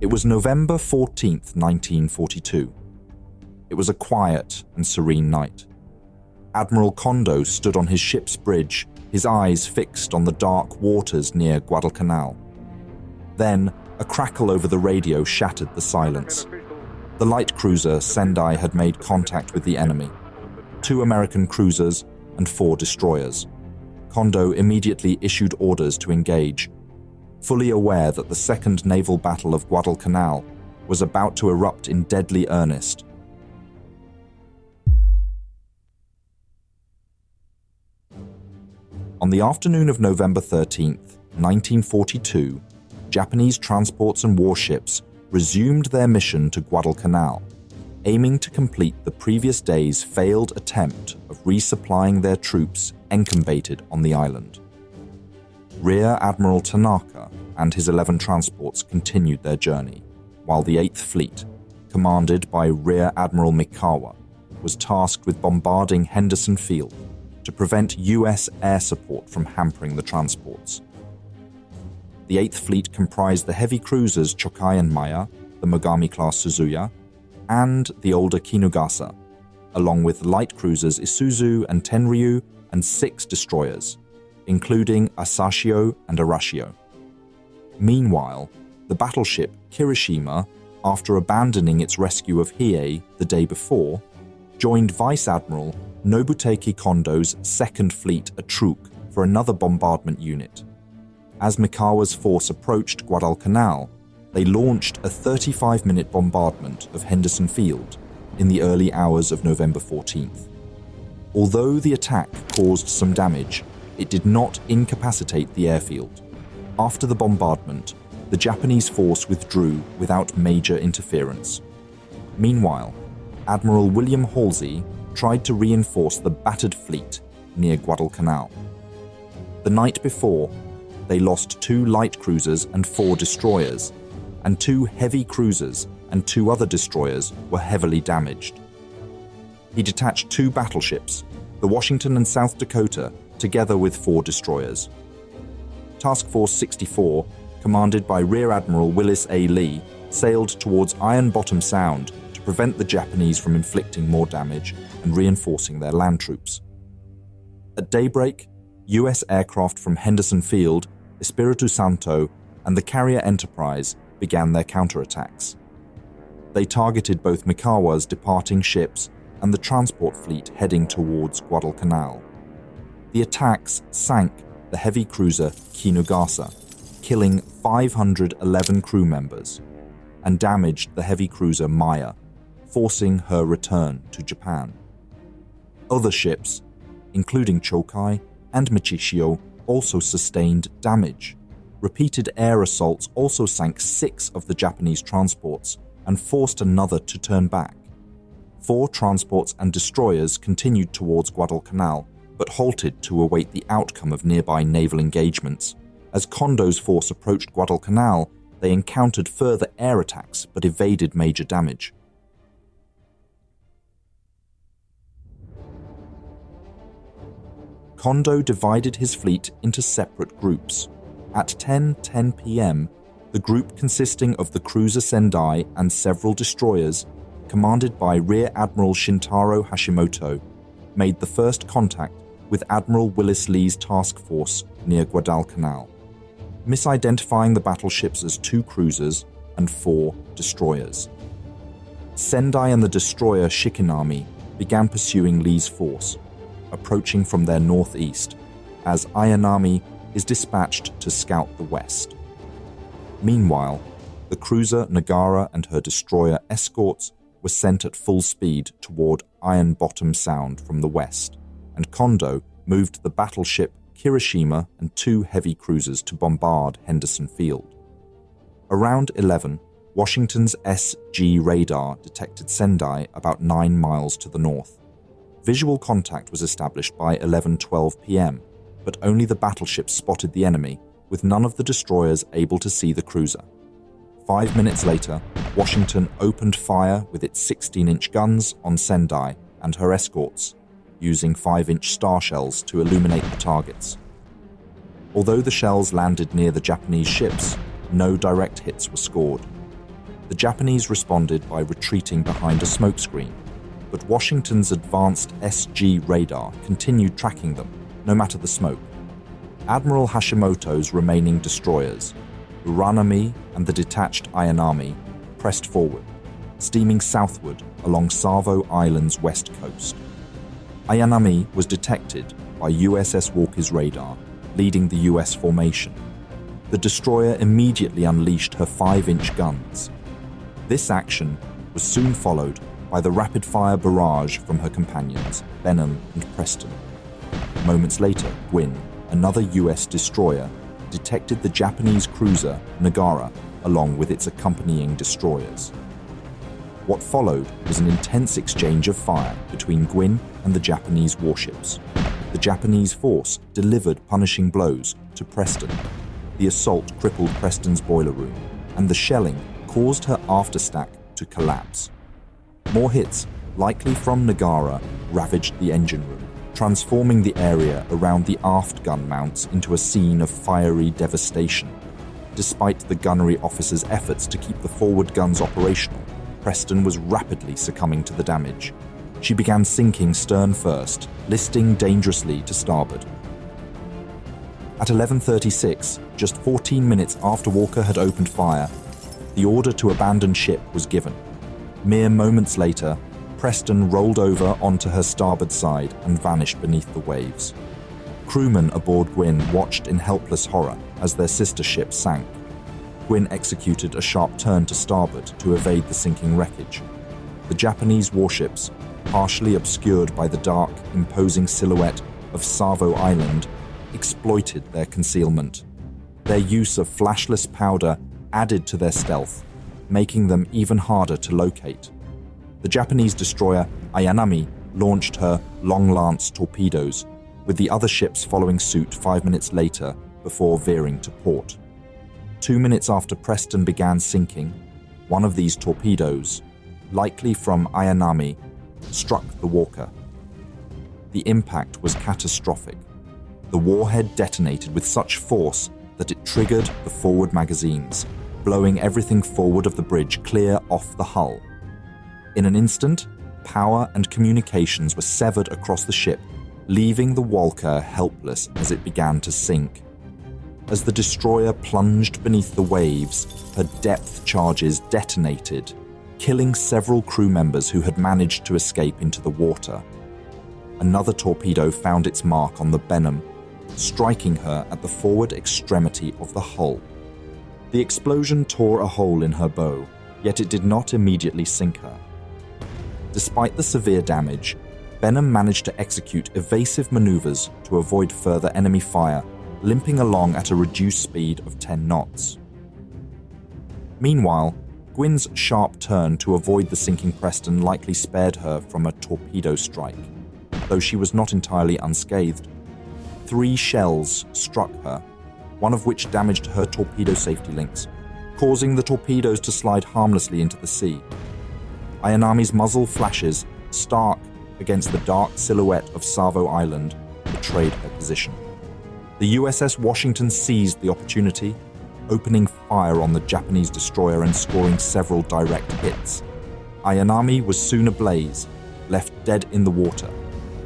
It was November 14th, 1942. It was a quiet and serene night. Admiral Kondo stood on his ship's bridge, his eyes fixed on the dark waters near Guadalcanal. Then, a crackle over the radio shattered the silence. The light cruiser Sendai had made contact with the enemy. 2 American cruisers and 4 destroyers. Kondo immediately issued orders to engage, fully aware that the Second Naval Battle of Guadalcanal was about to erupt in deadly earnest. On the afternoon of November 13th, 1942, Japanese transports and warships resumed their mission to Guadalcanal, aiming to complete the previous day's failed attempt of resupplying their troops encumbered on the island. Rear Admiral Tanaka and his 11 transports continued their journey, while the 8th Fleet, commanded by Rear Admiral Mikawa, was tasked with bombarding Henderson Field to prevent US air support from hampering the transports. The 8th Fleet comprised the heavy cruisers Chokai and Maya, the Mogami-class Suzuya, and the older Kinugasa, along with light cruisers Isuzu and Tenryu and 6 destroyers, including Asashio and Arashio. Meanwhile, the battleship Kirishima, after abandoning its rescue of Hiei the day before, joined Vice Admiral Nobutake Kondo's 2nd Fleet at Truk for another bombardment unit. As Mikawa's force approached Guadalcanal, they launched a 35-minute bombardment of Henderson Field in the early hours of November 14th. Although the attack caused some damage, it did not incapacitate the airfield. After the bombardment, the Japanese force withdrew without major interference. Meanwhile, Admiral William Halsey tried to reinforce the battered fleet near Guadalcanal. The night before, they lost 2 light cruisers and 4 destroyers, and 2 heavy cruisers and 2 other destroyers were heavily damaged. He detached 2 battleships, the Washington and South Dakota, together with 4 destroyers. Task Force 64, commanded by Rear Admiral Willis A. Lee, sailed towards Iron Bottom Sound to prevent the Japanese from inflicting more damage and reinforcing their land troops. At daybreak, US aircraft from Henderson Field, Espiritu Santo, and the carrier Enterprise began their counterattacks. They targeted both Mikawa's departing ships and the transport fleet heading towards Guadalcanal. The attacks sank the heavy cruiser Kinugasa, killing 511 crew members, and damaged the heavy cruiser Maya, forcing her return to Japan. Other ships, including Chokai and Michishio, also sustained damage. Repeated air assaults also sank 6 of the Japanese transports and forced another to turn back. 4 transports and destroyers continued towards Guadalcanal, but halted to await the outcome of nearby naval engagements. As Kondo's force approached Guadalcanal, they encountered further air attacks but evaded major damage. Kondo divided his fleet into separate groups. At 10:10 p.m., the group consisting of the cruiser Sendai and several destroyers, commanded by Rear Admiral Shintaro Hashimoto, made the first contact with Admiral Willis Lee's task force near Guadalcanal, misidentifying the battleships as 2 cruisers and 4 destroyers. Sendai and the destroyer Shikinami began pursuing Lee's force, approaching from their northeast, as Ayanami is dispatched to scout the west. Meanwhile, the cruiser Nagara and her destroyer escorts were sent at full speed toward Iron Bottom Sound from the west, and Kondo moved the battleship Kirishima and 2 heavy cruisers to bombard Henderson Field. Around 11, Washington's SG radar detected Sendai about 9 miles to the north. Visual contact was established by 11:12 p.m., but only the battleships spotted the enemy, with none of the destroyers able to see the cruiser. 5 minutes later, Washington opened fire with its 16-inch guns on Sendai and her escorts, using 5-inch star shells to illuminate the targets. Although the shells landed near the Japanese ships, no direct hits were scored. The Japanese responded by retreating behind a smokescreen, but Washington's advanced SG radar continued tracking them, no matter the smoke. Admiral Hashimoto's remaining destroyers, Uranami and the detached Ayanami, pressed forward, steaming southward along Savo Island's west coast. Ayanami was detected by USS Walker's radar, leading the US formation. The destroyer immediately unleashed her 5-inch guns. This action was soon followed by the rapid-fire barrage from her companions, Benham and Preston. Moments later, Gwyn, another US destroyer, detected the Japanese cruiser Nagara along with its accompanying destroyers. What followed was an intense exchange of fire between Gwyn and the Japanese warships. The Japanese force delivered punishing blows to Preston. The assault crippled Preston's boiler room, and the shelling caused her afterstack to collapse. More hits, likely from Nagara, ravaged the engine room, transforming the area around the aft gun mounts into a scene of fiery devastation. Despite the gunnery officer's efforts to keep the forward guns operational, Preston was rapidly succumbing to the damage. She began sinking stern first, listing dangerously to starboard. At 11:36, just 14 minutes after Walker had opened fire, the order to abandon ship was given. Mere moments later, Preston rolled over onto her starboard side and vanished beneath the waves. Crewmen aboard Gwyn watched in helpless horror as their sister ship sank. Gwyn executed a sharp turn to starboard to evade the sinking wreckage. The Japanese warships, partially obscured by the dark, imposing silhouette of Savo Island, exploited their concealment. Their use of flashless powder added to their stealth, making them even harder to locate. The Japanese destroyer Ayanami launched her Long Lance torpedoes, with the other ships following suit 5 minutes later before veering to port. 2 minutes after Preston began sinking, one of these torpedoes, likely from Ayanami, struck the Walker. The impact was catastrophic. The warhead detonated with such force that it triggered the forward magazines, blowing everything forward of the bridge clear off the hull. In an instant, power and communications were severed across the ship, leaving the Walker helpless as it began to sink. As the destroyer plunged beneath the waves, her depth charges detonated, killing several crew members who had managed to escape into the water. Another torpedo found its mark on the Benham, striking her at the forward extremity of the hull. The explosion tore a hole in her bow, yet it did not immediately sink her. Despite the severe damage, Benham managed to execute evasive maneuvers to avoid further enemy fire, limping along at a reduced speed of 10 knots. Meanwhile, Gwyn's sharp turn to avoid the sinking Preston likely spared her from a torpedo strike, though she was not entirely unscathed. 3 shells struck her, one of which damaged her torpedo safety links, causing the torpedoes to slide harmlessly into the sea. Ayanami's muzzle flashes, stark against the dark silhouette of Savo Island, betrayed her position. The USS Washington seized the opportunity, opening fire on the Japanese destroyer and scoring several direct hits. Ayanami was soon ablaze, left dead in the water.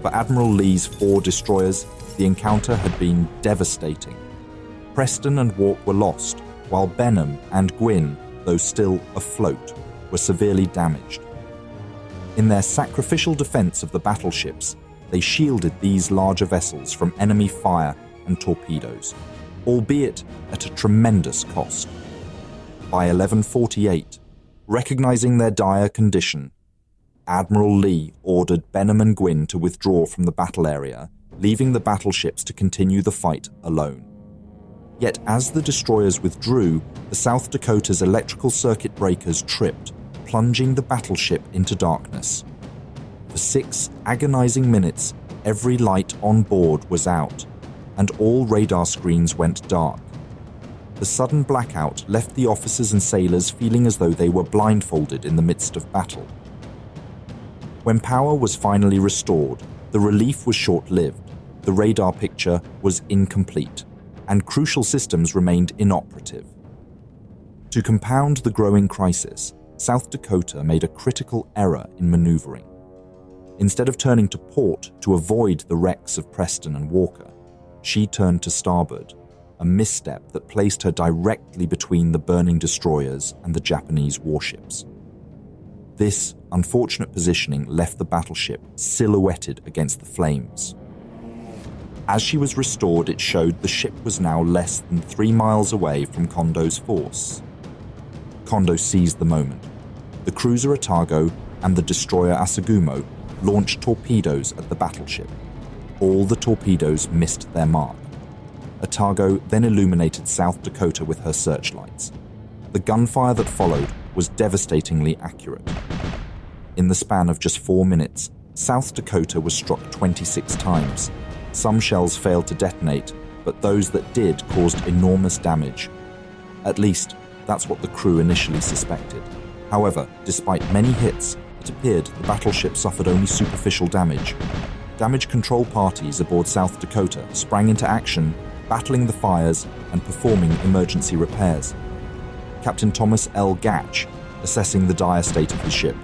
For Admiral Lee's 4 destroyers, the encounter had been devastating. Preston and Walk were lost, while Benham and Gwyn, though still afloat, were severely damaged. In their sacrificial defense of the battleships, they shielded these larger vessels from enemy fire and torpedoes, albeit at a tremendous cost. By 11:48, recognizing their dire condition, Admiral Lee ordered Benham and Gwyn to withdraw from the battle area, leaving the battleships to continue the fight alone. Yet as the destroyers withdrew, the South Dakota's electrical circuit breakers tripped, plunging the battleship into darkness. For 6 agonizing minutes, every light on board was out, and all radar screens went dark. The sudden blackout left the officers and sailors feeling as though they were blindfolded in the midst of battle. When power was finally restored, the relief was short-lived, the radar picture was incomplete, and crucial systems remained inoperative. To compound the growing crisis, South Dakota made a critical error in maneuvering. Instead of turning to port to avoid the wrecks of Preston and Walker, she turned to starboard, a misstep that placed her directly between the burning destroyers and the Japanese warships. This unfortunate positioning left the battleship silhouetted against the flames. As she was restored, it showed the ship was now less than 3 miles away from Kondo's force. Kondo seized the moment. The cruiser Otago and the destroyer Asagumo launched torpedoes at the battleship. All the torpedoes missed their mark. Otago then illuminated South Dakota with her searchlights. The gunfire that followed was devastatingly accurate. In the span of just 4 minutes, South Dakota was struck 26 times. Some shells failed to detonate, but those that did caused enormous damage. At least, that's what the crew initially suspected. However, despite many hits, it appeared the battleship suffered only superficial damage. Damage control parties aboard South Dakota sprang into action, battling the fires and performing emergency repairs. Captain Thomas L. Gatch, assessing the dire state of his ship,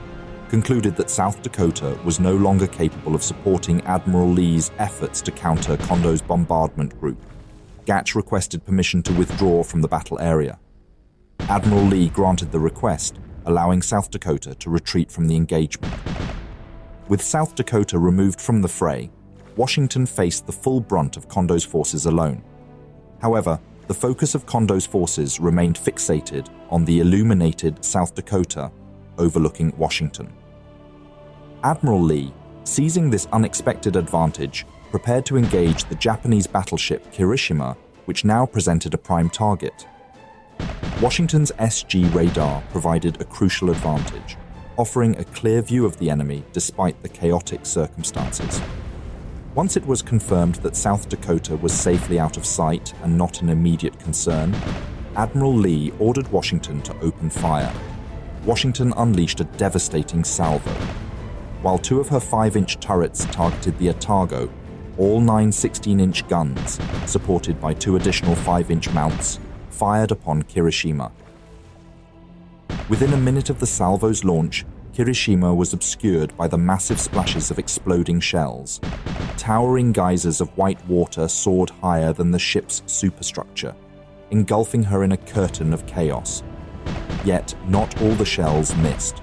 concluded that South Dakota was no longer capable of supporting Admiral Lee's efforts to counter Kondo's bombardment group. Gatch requested permission to withdraw from the battle area. Admiral Lee granted the request, allowing South Dakota to retreat from the engagement. With South Dakota removed from the fray, Washington faced the full brunt of Kondo's forces alone. However, the focus of Kondo's forces remained fixated on the illuminated South Dakota overlooking Washington. Admiral Lee, seizing this unexpected advantage, prepared to engage the Japanese battleship Kirishima, which now presented a prime target. Washington's SG radar provided a crucial advantage, offering a clear view of the enemy despite the chaotic circumstances. Once it was confirmed that South Dakota was safely out of sight and not an immediate concern, Admiral Lee ordered Washington to open fire. Washington unleashed a devastating salvo. While 2 of her 5-inch turrets targeted the Otago, all 9 16-inch guns, supported by 2 additional 5-inch mounts, fired upon Kirishima. Within a minute of the salvo's launch, Kirishima was obscured by the massive splashes of exploding shells. Towering geysers of white water soared higher than the ship's superstructure, engulfing her in a curtain of chaos. Yet, not all the shells missed.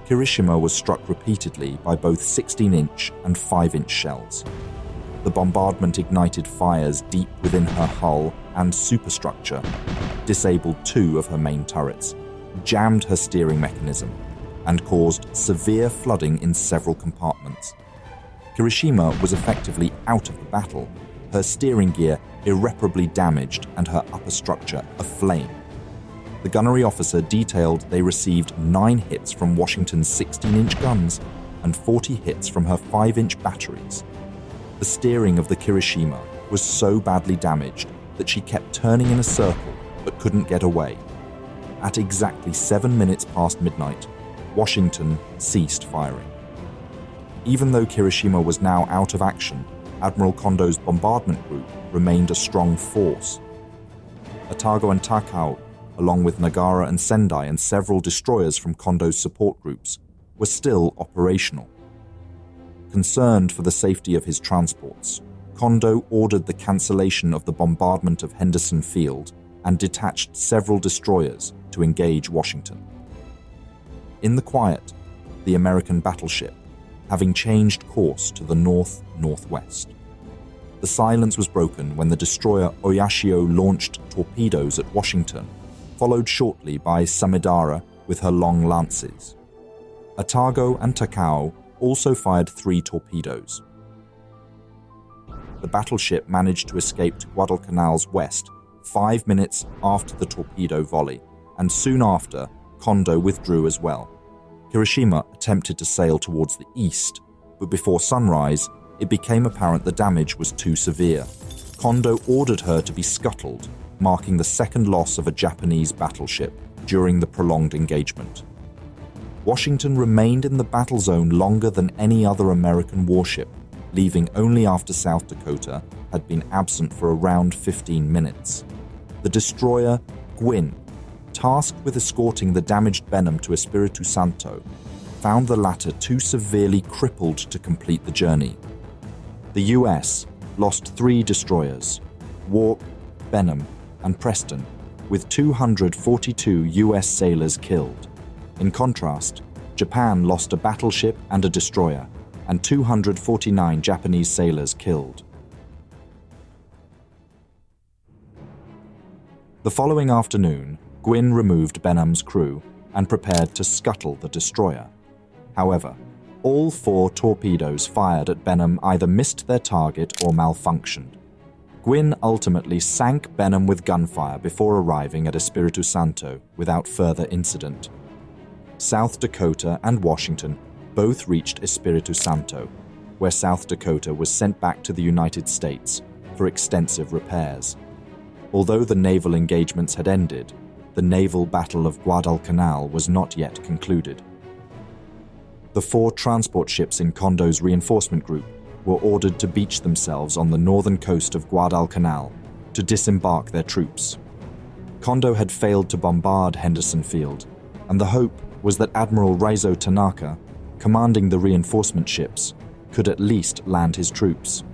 Kirishima was struck repeatedly by both 16-inch and 5-inch shells. The bombardment ignited fires deep within her hull and superstructure, disabled 2 of her main turrets, jammed her steering mechanism, and caused severe flooding in several compartments. Kirishima was effectively out of the battle, her steering gear irreparably damaged and her upper structure aflame. The gunnery officer detailed they received 9 hits from Washington's 16-inch guns and 40 hits from her 5-inch batteries. The steering of the Kirishima was so badly damaged that she kept turning in a circle but couldn't get away. At exactly 7 minutes past midnight, Washington ceased firing. Even though Kirishima was now out of action, Admiral Kondo's bombardment group remained a strong force. Otago and Takao, along with Nagara and Sendai and several destroyers from Kondo's support groups, were still operational. Concerned for the safety of his transports, Kondo ordered the cancellation of the bombardment of Henderson Field and detached several destroyers to engage Washington. In the quiet, the American battleship, having changed course to the north-northwest. The silence was broken when the destroyer Oyashio launched torpedoes at Washington, followed shortly by Samidara with her long lances. Otago and Takao also fired 3 torpedoes. The battleship managed to escape to Guadalcanal's west 5 minutes after the torpedo volley, and soon after, Kondo withdrew as well. Kirishima attempted to sail towards the east, but before sunrise, it became apparent the damage was too severe. Kondo ordered her to be scuttled, marking the second loss of a Japanese battleship during the prolonged engagement. Washington remained in the battle zone longer than any other American warship, leaving only after South Dakota had been absent for around 15 minutes. The destroyer Gwyn tasked with escorting the damaged Benham to Espiritu Santo, found the latter too severely crippled to complete the journey. The US lost 3 destroyers, Warp, Benham, and Preston, with 242 US sailors killed. In contrast, Japan lost a battleship and a destroyer, and 249 Japanese sailors killed. The following afternoon, Gwyn removed Benham's crew and prepared to scuttle the destroyer. However, all 4 torpedoes fired at Benham either missed their target or malfunctioned. Gwyn ultimately sank Benham with gunfire before arriving at Espiritu Santo without further incident. South Dakota and Washington both reached Espiritu Santo, where South Dakota was sent back to the United States for extensive repairs. Although the naval engagements had ended, the naval Battle of Guadalcanal was not yet concluded. The 4 transport ships in Kondo's reinforcement group were ordered to beach themselves on the northern coast of Guadalcanal to disembark their troops. Kondo had failed to bombard Henderson Field, and the hope was that Admiral Reizo Tanaka, commanding the reinforcement ships, could at least land his troops.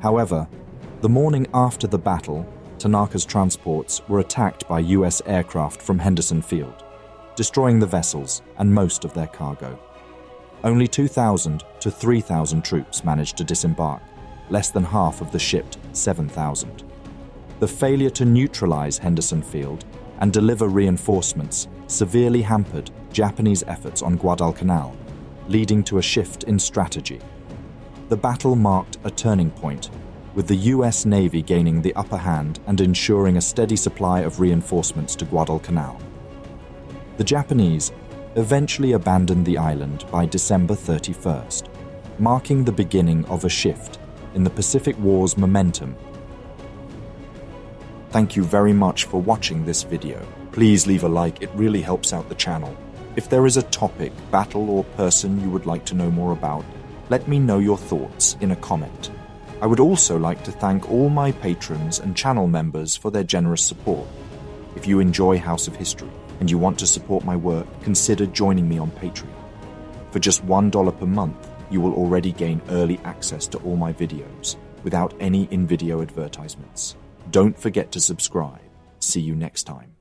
However, the morning after the battle, Tanaka's transports were attacked by US aircraft from Henderson Field, destroying the vessels and most of their cargo. Only 2,000 to 3,000 troops managed to disembark, less than half of the shipped 7,000. The failure to neutralize Henderson Field and deliver reinforcements severely hampered Japanese efforts on Guadalcanal, leading to a shift in strategy. The battle marked a turning point, with the US Navy gaining the upper hand and ensuring a steady supply of reinforcements to Guadalcanal. The Japanese eventually abandoned the island by December 31st, marking the beginning of a shift in the Pacific War's momentum. Thank you very much for watching this video. Please leave a like, it really helps out the channel. If there is a topic, battle, or person you would like to know more about, let me know your thoughts in a comment. I would also like to thank all my patrons and channel members for their generous support. If you enjoy House of History and you want to support my work, consider joining me on Patreon. For just $1 per month, you will already gain early access to all my videos without any in-video advertisements. Don't forget to subscribe. See you next time.